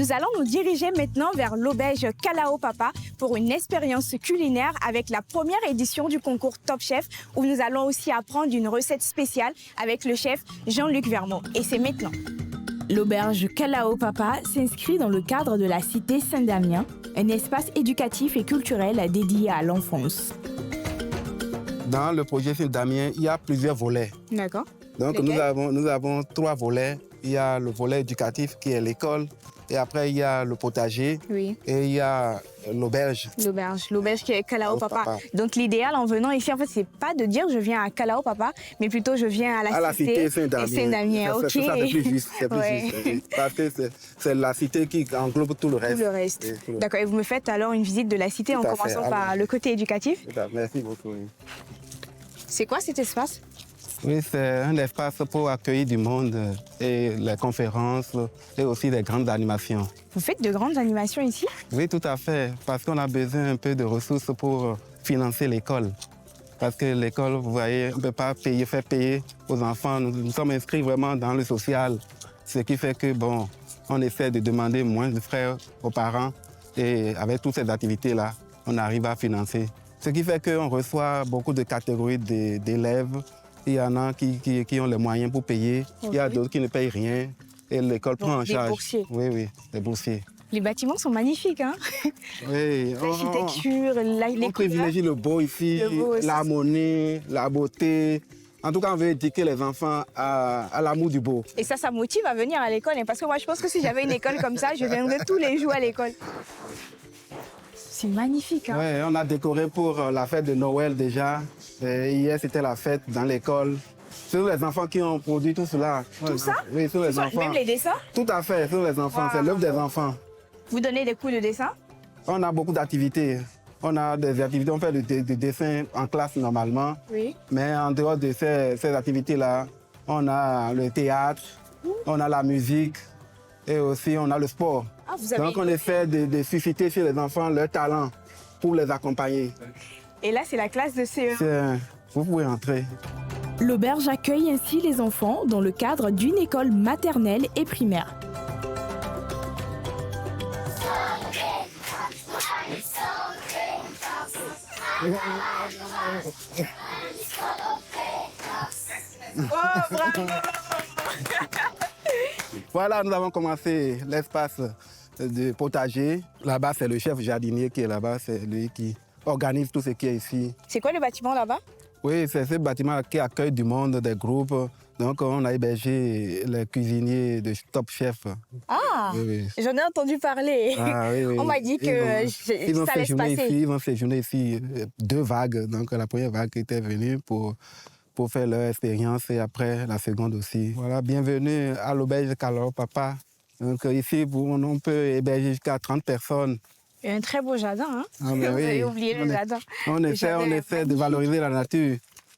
Nous allons nous diriger maintenant vers l'auberge Kalao Papa pour une expérience culinaire avec la première édition du concours Top Chef où nous allons aussi apprendre une recette spéciale avec le chef Jean-Luc Vermeau. Et c'est maintenant. L'auberge Kalao Papa s'inscrit dans le cadre de la cité Saint-Damien, un espace éducatif et culturel dédié à l'enfance. Dans le projet Saint-Damien, il y a plusieurs volets. D'accord. Donc nous avons 3 volets. Il y a le volet éducatif qui est l'école. Et après, il y a le potager. Oui. Et il y a l'auberge. L'auberge qui est Kalao Papa. Donc l'idéal en venant ici, en fait, c'est pas de dire je viens à Kalao Papa, mais plutôt je viens à la cité Saint-Damien. Ok. C'est plus juste. Parce que c'est la cité qui englobe tout le reste. Tout le reste. D'accord. Et vous me faites alors une visite de la cité en commençant par le côté éducatif. Merci beaucoup. C'est quoi cet espace? Oui, c'est un espace pour accueillir du monde et les conférences et aussi des grandes animations. Vous faites de grandes animations ici? Oui, tout à fait, parce qu'on a besoin un peu de ressources pour financer l'école. Parce que l'école, vous voyez, on ne peut pas faire payer aux enfants. Nous sommes inscrits vraiment dans le social, ce qui fait que, bon, on essaie de demander moins de frais aux parents et avec toutes ces activités-là, on arrive à financer. Ce qui fait qu'on reçoit beaucoup de catégories d'élèves. Il y en a qui ont les moyens pour payer, il y a d'autres qui ne payent rien et l'école prend en charge. Des boursiers. Oui, des boursiers. Les bâtiments sont magnifiques, hein? Oui. L'architecture, les on privilégie le beau ici, l'harmonie, la beauté. En tout cas, on veut éduquer les enfants à l'amour du beau. Et ça motive à venir à l'école. Parce que moi, je pense que si j'avais une école comme ça, je viendrais tous les jours à l'école. C'est magnifique, hein? Oui, on a décoré pour la fête de Noël déjà. Et hier, c'était la fête dans l'école. Ce sont les enfants qui ont produit tout cela. Tout ça? Oui, ce sont les enfants. Même les dessins? Tout à fait, ce sont les enfants. C'est l'œuvre des enfants. Vous donnez des cours de dessin? On a beaucoup d'activités. On a des activités, on fait des dessins en classe normalement. Oui. Mais en dehors de ces activités-là, on a le théâtre, on a la musique et aussi on a le sport. Donc on essaie de susciter chez les enfants leur talent pour les accompagner. Et là, c'est la classe de CE1. Vous pouvez entrer. L'auberge accueille ainsi les enfants dans le cadre d'une école maternelle et primaire. Oh, bravo! Voilà, nous avons commencé l'espace de potager. Là-bas, c'est le chef jardinier qui est là-bas, c'est lui qui organise tout ce qui est ici. C'est quoi le bâtiment là-bas? Oui, c'est ce bâtiment qui accueille du monde, des groupes. Donc, on a hébergé les cuisiniers de Top Chef. Ah, oui. J'en ai entendu parler. Ah, oui. On m'a dit que ça allait se passer. Ils ont séjourné ici 2 vagues. Donc, la première vague était venue pour faire leur expérience et après, la seconde aussi. Voilà, bienvenue à l'auberge Kalao Papa. Donc, ici, on peut héberger jusqu'à 30 personnes. Il y a un très beau jardin, hein? Ah, Vous avez oublié le jardin. On essaie de valoriser la nature.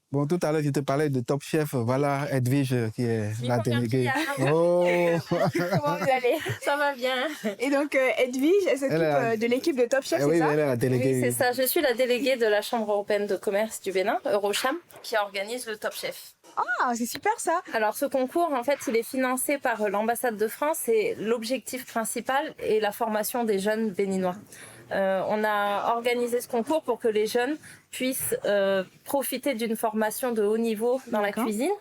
Bon, tout à l'heure, je te parlais de Top Chef. Voilà Edwige qui est la déléguée. Oh. Comment vous allez? Ça va bien. Et donc, Edwige, elle s'occupe de l'équipe de Top Chef, c'est ça? Oui, elle est la déléguée. Oui, c'est ça. Je suis la déléguée de la Chambre européenne de commerce du Bénin, Eurocham, qui organise le Top Chef. Ah, c'est super ça. Alors ce concours, en fait, il est financé par l'ambassade de France et l'objectif principal est la formation des jeunes béninois. On a organisé ce concours pour que les jeunes puissent profiter d'une formation de haut niveau dans la cuisine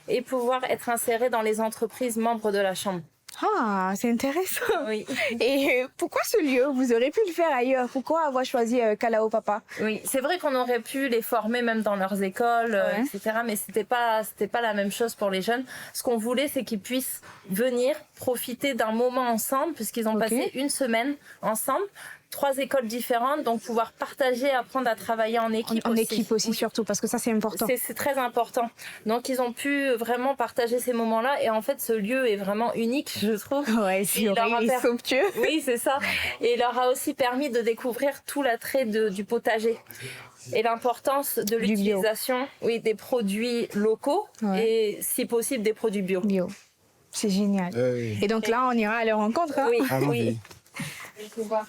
et pouvoir être insérés dans les entreprises membres de la Chambre. Ah, c'est intéressant. Oui. Et pourquoi ce lieu? Vous auriez pu le faire ailleurs. Pourquoi avoir choisi Kalao Papa? Oui, c'est vrai qu'on aurait pu les former même dans leurs écoles, etc. Mais c'était pas la même chose pour les jeunes. Ce qu'on voulait, c'est qu'ils puissent venir profiter d'un moment ensemble, puisqu'ils ont passé une semaine ensemble. 3 écoles différentes, donc pouvoir partager, apprendre à travailler en équipe aussi. En équipe aussi, surtout, parce que ça, c'est important. C'est très important. Donc, ils ont pu vraiment partager ces moments-là. Et en fait, ce lieu est vraiment unique, je trouve. Ouais, c'est somptueux. Oui, c'est ça. Et il leur a aussi permis de découvrir tout l'attrait du potager. Et l'importance de l'utilisation des produits locaux et, si possible, des produits bio. C'est génial. Et donc là, on ira à leur rencontre. Hein? Oui.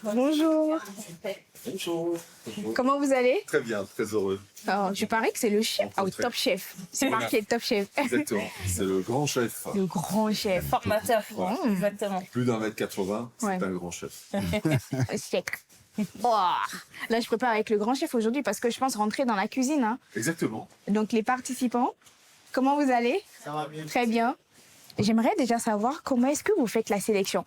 Bonjour. Bonjour. Comment vous allez? Très bien, très heureux. Alors, je parie que c'est le chef. Ah, Top Chef. C'est Voilà. marqué Top Chef. Exactement. C'est le grand chef. Le grand chef. Formateur. Exactement. Plus d'1m80, c'est Ouais. un grand chef. Sec. Oh. Là, je prépare avec le grand chef aujourd'hui parce que je pense rentrer dans la cuisine, hein. Exactement. Donc, les participants, comment vous allez? Ça va bien. Très bien. J'aimerais déjà savoir comment est-ce que vous faites la sélection.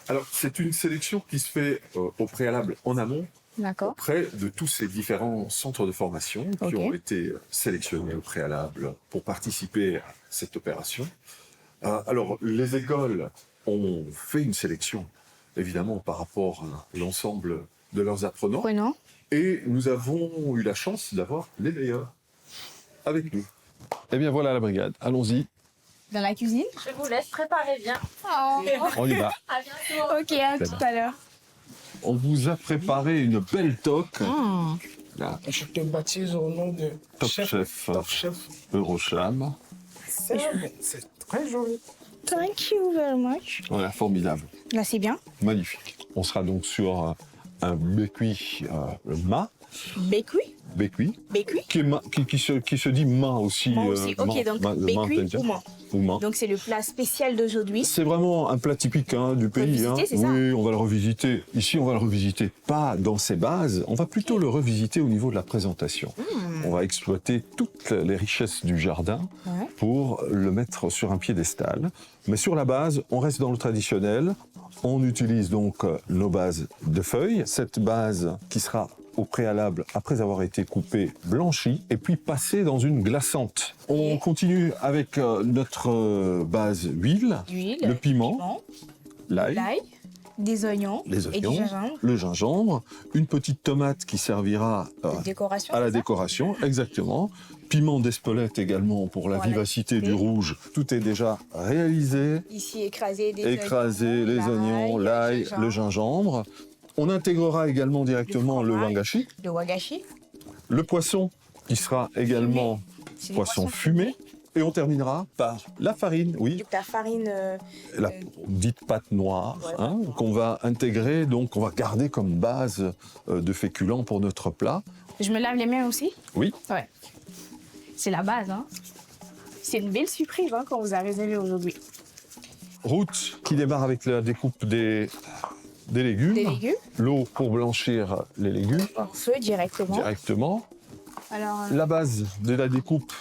Alors, c'est une sélection qui se fait au préalable en amont, D'accord. auprès de tous ces différents centres de formation qui Ok. ont été sélectionnés au préalable pour participer à cette opération. Alors, les écoles ont fait une sélection, évidemment, par rapport à l'ensemble de leurs apprenants. Prenons. Et nous avons eu la chance d'avoir les meilleurs avec nous. Eh bien, voilà la brigade. Allons-y. Dans la cuisine. Je vous laisse préparer bien. On y va. À bientôt. Ok, à tout à l'heure. On vous a préparé une belle toque. Là, Je te baptise au nom de Top Chef. Top Chef. Eurocham. C'est très joli. Thank you very much. Voilà, formidable. Là, c'est bien. Magnifique. On sera donc sur un bécuit mât. Bécuit. Bécuit. Bécuit. Qui se dit mât aussi. Moi aussi. Ok, donc bécuit ou mât. Ou mât. Donc, c'est le plat spécial d'aujourd'hui. C'est vraiment un plat typique du pays. Revisiter, c'est ça? Oui, on va le revisiter. Ici, on va le revisiter pas dans ses bases, on va plutôt le revisiter au niveau de la présentation. On va exploiter toutes les richesses du jardin Ouais. pour le mettre sur un piédestal. Mais sur la base, on reste dans le traditionnel. On utilise donc nos bases de feuilles. Cette base qui sera au préalable, après avoir été coupée, blanchie, et puis passée dans une glaçante. On continue avec notre base huile, D'huile. le piment, Piment, l'ail, l'ail, des oignons, les et du oignons, gingembre. le gingembre, une petite tomate qui servira Décoration. à la c'est ça? décoration, exactement. Piment d'Espelette également pour la Pour la vivacité du vivacité. rouge. Tout est déjà réalisé. Ici, écraser des Écraser les oignons, l'ail, le gingembre. On intégrera également directement le fromage. wangashi, Le wagashi. le poisson qui sera également C'est des poisson poissons fumé. Et on terminera par la farine, oui, Donc, la farine. la dite pâte noire, Ouais. qu'on va intégrer, donc on va garder comme base de féculents pour notre plat. Je me lave les mains aussi? Oui. Ouais. C'est la base, hein. C'est une belle surprise hein, qu'on vous a réservée aujourd'hui. Route qui démarre avec la découpe des légumes. Des légumes, L'eau pour blanchir les légumes en feu directement. directement. Alors, La base de la découpe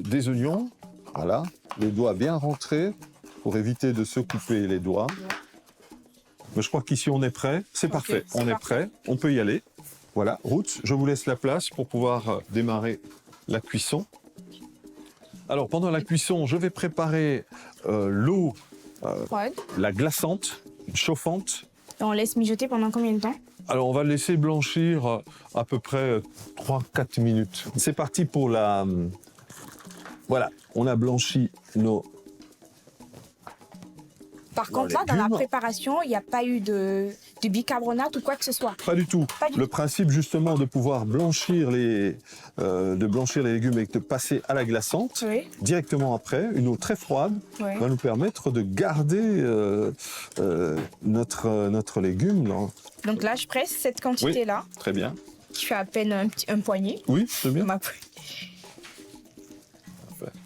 des oignons. Voilà, les doigts bien rentrés pour éviter de se couper les doigts. Mais je crois qu'ici on est prêt. C'est parfait, c'est on est parfait. prêt. On peut y aller. Voilà, route, je vous laisse la place pour pouvoir démarrer la cuisson. Alors pendant la cuisson, je vais préparer l'eau, froide. la glaçante, chauffante. On laisse mijoter pendant combien de temps? Alors, on va le laisser blanchir à peu près 3-4 minutes. C'est parti pour la... Voilà, on a blanchi nos... Par contre, là, dans la légumes. préparation, il n'y a pas eu de bicarbonate ou quoi que ce soit. Pas du tout. Pas du Le tout. principe, justement, de pouvoir blanchir les légumes et de passer à la glaçante, Oui. directement après, une eau très froide, Oui. va nous permettre de garder notre légume. Donc là, je presse cette quantité-là, Très bien. qui fait à peine un poignet. Oui, c'est bien. Ma-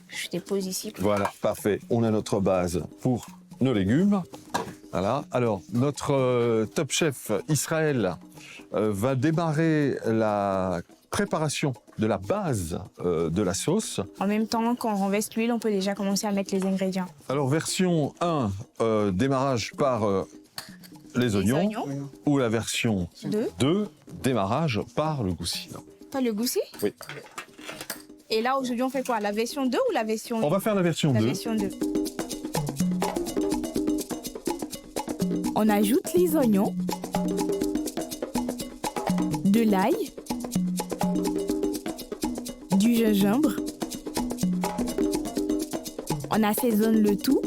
Je dépose ici. Voilà, parfait. On a notre base pour nos légumes. Voilà. Alors, notre top chef Israël va démarrer la préparation de la base de la sauce. En même temps qu'on renverse l'huile, on peut déjà commencer à mettre les ingrédients. Alors, version 1, démarrage par les oignons. Ou la version 2, démarrage par le goussi. Pas le goussi? Oui. Et là, aujourd'hui, on fait quoi? La version 2 ou la version On va faire la version 2. version 2. On ajoute les oignons, de l'ail, du gingembre. On assaisonne le tout.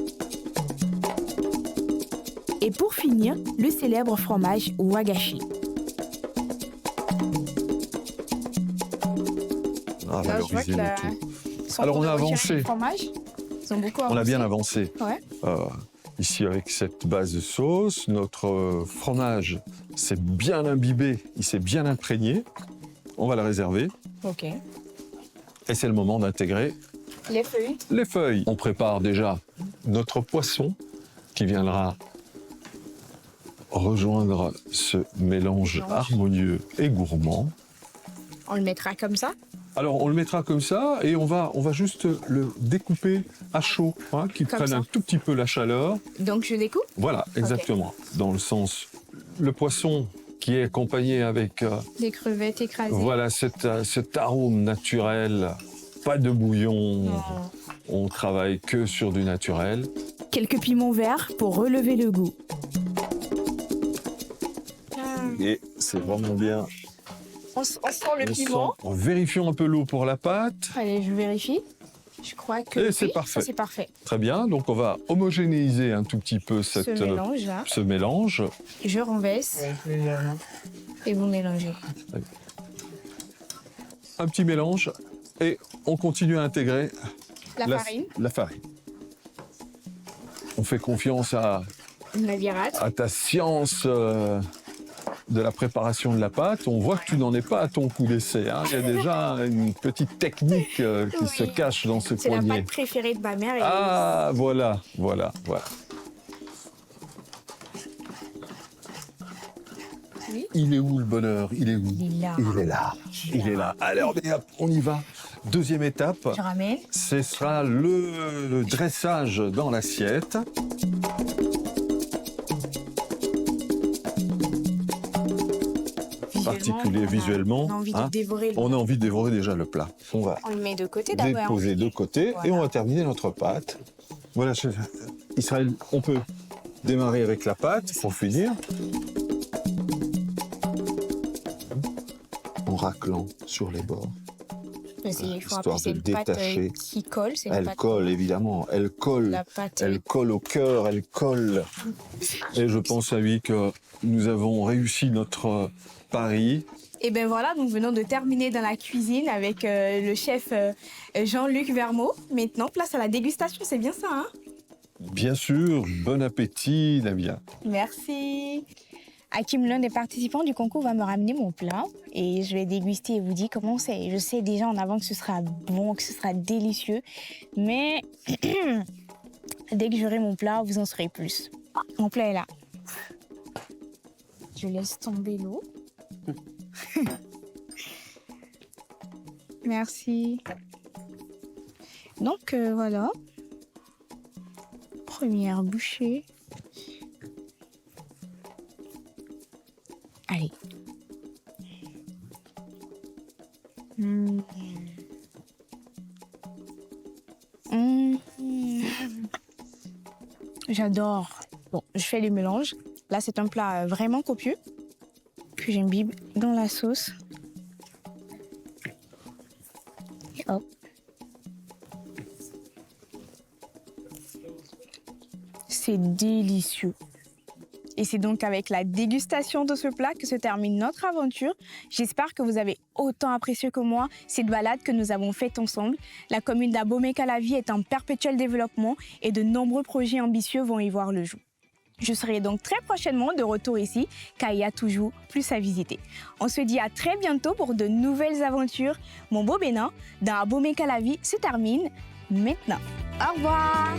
Et pour finir, le célèbre fromage wagashi. Ah, Là, je vois valoriser que la- le tout. Ils sont Alors, pour on a retirer avancé. le fromage. Ils ont beaucoup avancé. On a bien avancé. Ouais. ici avec cette base de sauce. Notre fromage s'est bien imbibé, il s'est bien imprégné. On va le réserver. Ok. Et c'est le moment d'intégrer Les feuilles. les feuilles. On prépare déjà notre poisson qui viendra rejoindre ce mélange harmonieux et gourmand. On le mettra comme ça. Alors on le mettra comme ça et on va juste le découper à chaud, hein, qu'il Comme prenne ça. un tout petit peu la chaleur. Donc je découpe. Voilà, exactement. Dans le sens, le poisson qui est accompagné avec Des crevettes écrasées. voilà cet arôme naturel, pas de bouillon. On travaille que sur du naturel. Quelques piments verts pour relever le goût. Et c'est vraiment bien. On sent le On piment. sent- en vérifiant un peu l'eau pour la pâte. Allez, je vérifie. Je crois que Et c'est oui, parfait. ça, c'est parfait. Très bien, donc on va homogénéiser un tout petit peu Ce mélange-là. ce mélange. Je renverse Légèrement. et vous mélangez. Un petit mélange et on continue à intégrer La farine, la farine. On fait confiance à la virate. ta science de la préparation de la pâte. On voit que tu n'en es pas à ton coup d'essai, hein. Il y a déjà une petite technique qui Oui. se cache dans ce C'est la poignet. pâte préférée de ma mère. Et Ah, voilà. Oui. Il est où le bonheur? Il est où? Il est là. Il est là. Il est là. Allez, on y va. Deuxième étape, Je ramène. ce sera le dressage dans l'assiette. Particulier visuellement. On a envie hein. de dévorer. On a envie de dévorer déjà le plat. On va On le met de côté d'abord. déposer de côté Voilà. et on va terminer notre pâte. Voilà, Israël, on peut démarrer avec la pâte pour finir. En raclant sur les bords. Il faut Histoire appeler de cette pâte détacher. qui colle. C'est une Elle pâte. colle, évidemment. Elle colle. La pâte. Elle colle au cœur, elle colle. Et je pense à lui que nous avons réussi notre pari. Et bien voilà, nous venons de terminer dans la cuisine avec le chef Jean-Luc Vermeau. Maintenant, place à la dégustation, c'est bien ça, hein? Bien sûr, bon appétit, Nabia. Merci. Hakim, l'un des participants du concours, va me ramener mon plat et je vais déguster et vous dire comment c'est. Je sais déjà en avant que ce sera bon, que ce sera délicieux, mais dès que j'aurai mon plat, vous en saurez plus. Mon plat est là. Je laisse tomber l'eau. Merci. Donc voilà. Première bouchée. Allez. Mmh. Mmh. J'adore. Bon, je fais le mélange. Là, c'est un plat vraiment copieux que j'imbibe dans la sauce. Et hop. C'est délicieux. Et c'est donc avec la dégustation de ce plat que se termine notre aventure. J'espère que vous avez autant apprécié que moi cette balade que nous avons faite ensemble. La commune d'Abomey-Calavi est en perpétuel développement et de nombreux projets ambitieux vont y voir le jour. Je serai donc très prochainement de retour ici, car il y a toujours plus à visiter. On se dit à très bientôt pour de nouvelles aventures. Mon beau Bénin dans Abomey-Calavi se termine maintenant. Au revoir!